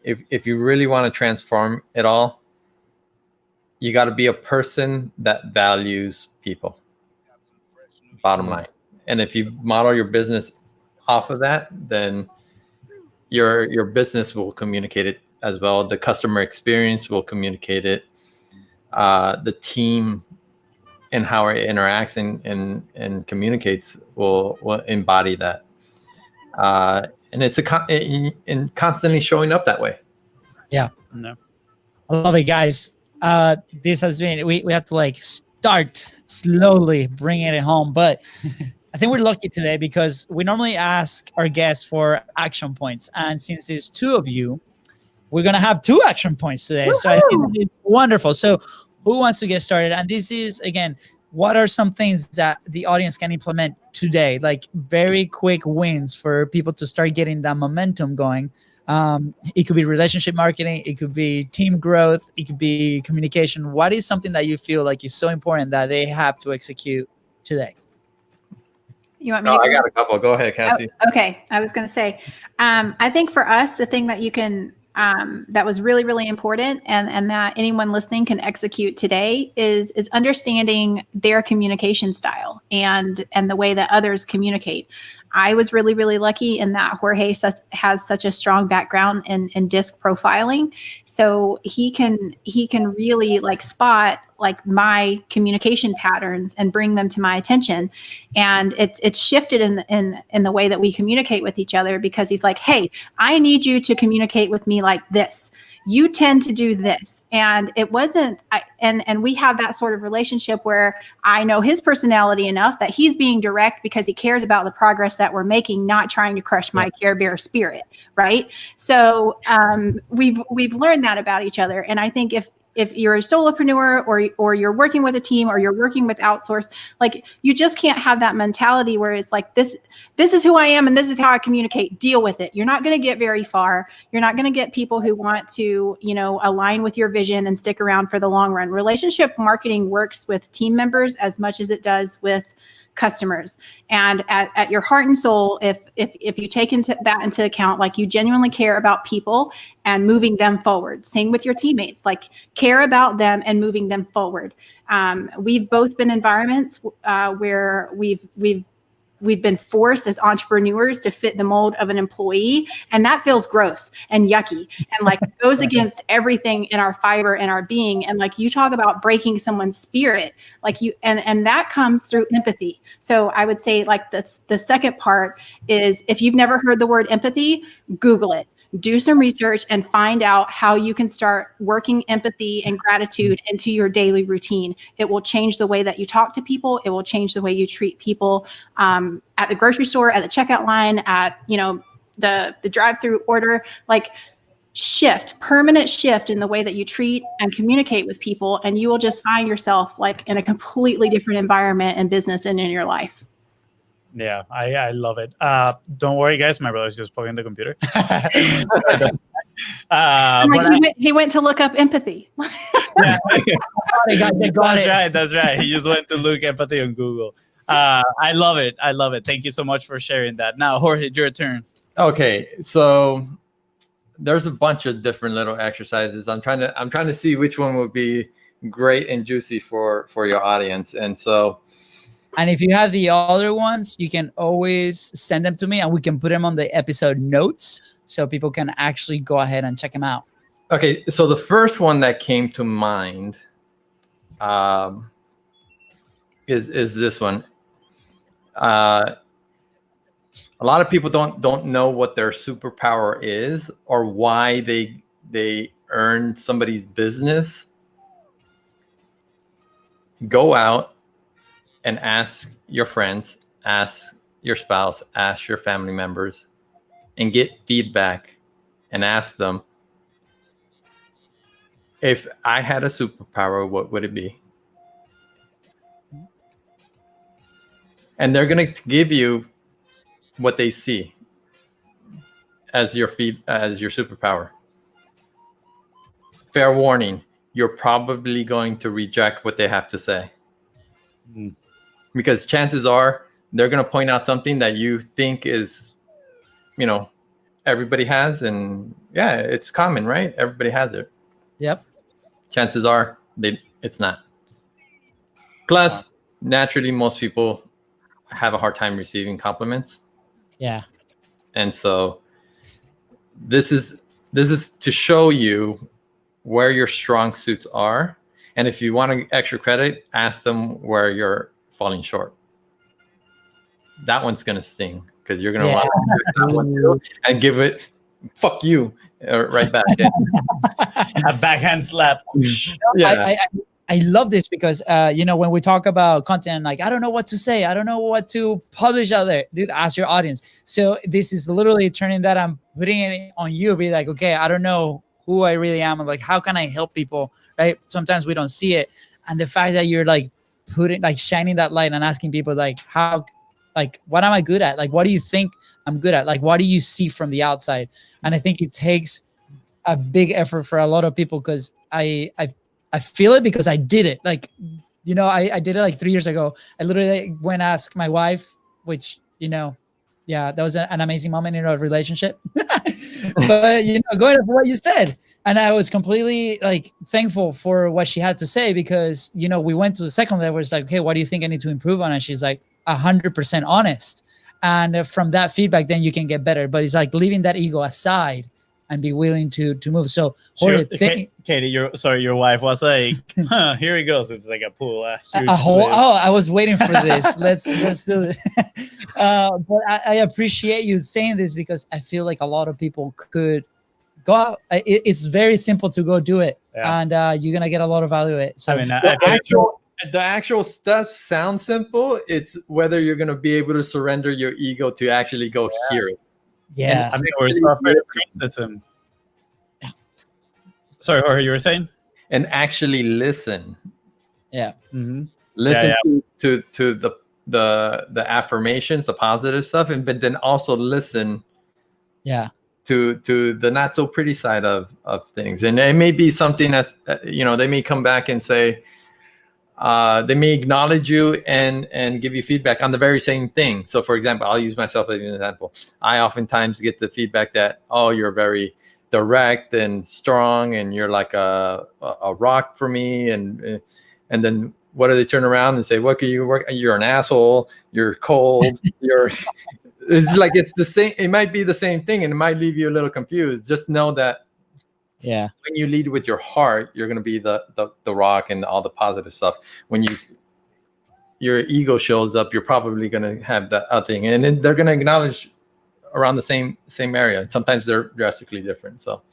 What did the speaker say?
if you really want to transform it all, you got to be a person that values people. Bottom line. And if you model your business off of that, then your business will communicate it as well. The customer experience will communicate it. The team and how it interacts and communicates will embody that. And it's and constantly showing up that way. Yeah. No. I love it, guys. This has been, we have to like start slowly bringing it home, but I think we're lucky today because we normally ask our guests for action points. And since there's two of you, we're going to have 2 action points today. Woo-hoo! So I think it's wonderful. So who wants to get started? And this is, again, what are some things that the audience can implement today? Like very quick wins for people to start getting that momentum going. It could be relationship marketing. It could be team growth. It could be communication. What is something that you feel like is so important that they have to execute today? You want me to I got a couple. Go ahead, Cassie. Oh, okay. I was going to say, I think for us, the thing that you can, that was really, really important and that anyone listening can execute today is understanding their communication style and the way that others communicate. I was really, really lucky in that Jorge has such a strong background in disc profiling. So he can really like spot like my communication patterns and bring them to my attention. And it's shifted in the way that we communicate with each other because he's like, hey, I need you to communicate with me like this. You tend to do this. And it wasn't, and we have that sort of relationship where I know his personality enough that he's being direct because he cares about the progress that we're making, not trying to crush my Care Bear spirit. Right. So we've learned that about each other. And I think if you're a solopreneur or you're working with a team or you're working with outsourced, like you just can't have that mentality where it's like, this is who I am and this is how I communicate, deal with it. You're not going to get very far. You're not going to get people who want to, align with your vision and stick around for the long run. Relationship marketing works with team members as much as it does with customers. And at your heart and soul, if you take that into account, like you genuinely care about people and moving them forward. Same with your teammates, like care about them and moving them forward. We've both been environments where we've been forced as entrepreneurs to fit the mold of an employee. And that feels gross and yucky and like goes against everything in our fiber and our being. And like you talk about breaking someone's spirit, like and that comes through empathy. So I would say like the second part is if you've never heard the word empathy, Google it. Do some research and find out how you can start working empathy and gratitude into your daily routine. It will change the way that you talk to people. It will change the way you treat people at the grocery store, at the checkout line, at the drive-through order. Like permanent shift in the way that you treat and communicate with people, and you will just find yourself like in a completely different environment and business and in your life. Yeah, I love it. Don't worry, guys. My brother's just plugging the computer. He went to look up empathy. That's right. He just went to look empathy on Google. I love it. Thank you so much for sharing that. Now, Jorge, your turn. Okay, so there's a bunch of different little exercises. I'm trying to see which one would be great and juicy for your audience, and so. And if you have the other ones, you can always send them to me and we can put them on the episode notes so people can actually go ahead and check them out. Okay, so the first one that came to mind is this one. A lot of people don't know what their superpower is or why they earn somebody's business. Go out and ask your friends, ask your spouse, ask your family members, and get feedback and ask them, if I had a superpower, what would it be? And they're going to give you what they see as your superpower. Fair warning, you're probably going to reject what they have to say. Because chances are they're going to point out something that you think is, everybody has, and yeah, it's common, right? Everybody has it. Yep. Chances are it's not. Plus, naturally, most people have a hard time receiving compliments. Yeah. And so this is to show you where your strong suits are. And if you want extra credit, ask them where you're falling short. That one's going to sting because you're going to want to do that one too and give it, fuck you, right back. A backhand slap. Yeah. I love this because, when we talk about content, like, I don't know what to say. I don't know what to publish out there. Dude, ask your audience. So this is literally turning that I'm putting it on you. Be like, okay, I don't know who I really am. And like, how can I help people? Right. Sometimes we don't see it. And the fact that you're like shining that light and asking people like, what am I good at? Like, what do you think I'm good at? Like, what do you see from the outside? And I think it takes a big effort for a lot of people because I feel it because I did it. Like, I did it like 3 years ago. I literally went ask my wife, which, that was an amazing moment in our relationship. But, going off what you said. And I was completely like thankful for what she had to say because, we went to the second level. It's like, okay, what do you think I need to improve on? And she's like 100% honest. And from that feedback, then you can get better. But it's like leaving that ego aside and be willing to move. So, Katie, your wife was like, here he goes. It's like a pool. I was waiting for this. let's do this. But I appreciate you saying this because I feel like a lot of people could go out. It's very simple to go do it, and you're gonna get a lot of value out of it. So, I mean, the actual steps sound simple. It's whether you're gonna be able to surrender your ego to actually go hear it. Yeah, I mean, we're so afraid of criticism. Sorry, Jorge, you were saying? And actually listen. Yeah. Mm-hmm. Listen to the affirmations, the positive stuff, but then also listen. Yeah. To the not so pretty side of things, and it may be something that's they may come back and say. They may acknowledge you and give you feedback on the very same thing. So, for example, I'll use myself as an example. I oftentimes get the feedback that, oh, you're very direct and strong, and you're like a rock for me. And then what do they turn around and say? What can you work? You're an asshole. You're cold. It's like it's the same. It might be the same thing, and it might leave you a little confused. Just know that. Yeah. When you lead with your heart, you're going to be the rock and all the positive stuff. When your ego shows up, you're probably going to have that other thing, and then they're going to acknowledge around the same area. Sometimes they're drastically different. So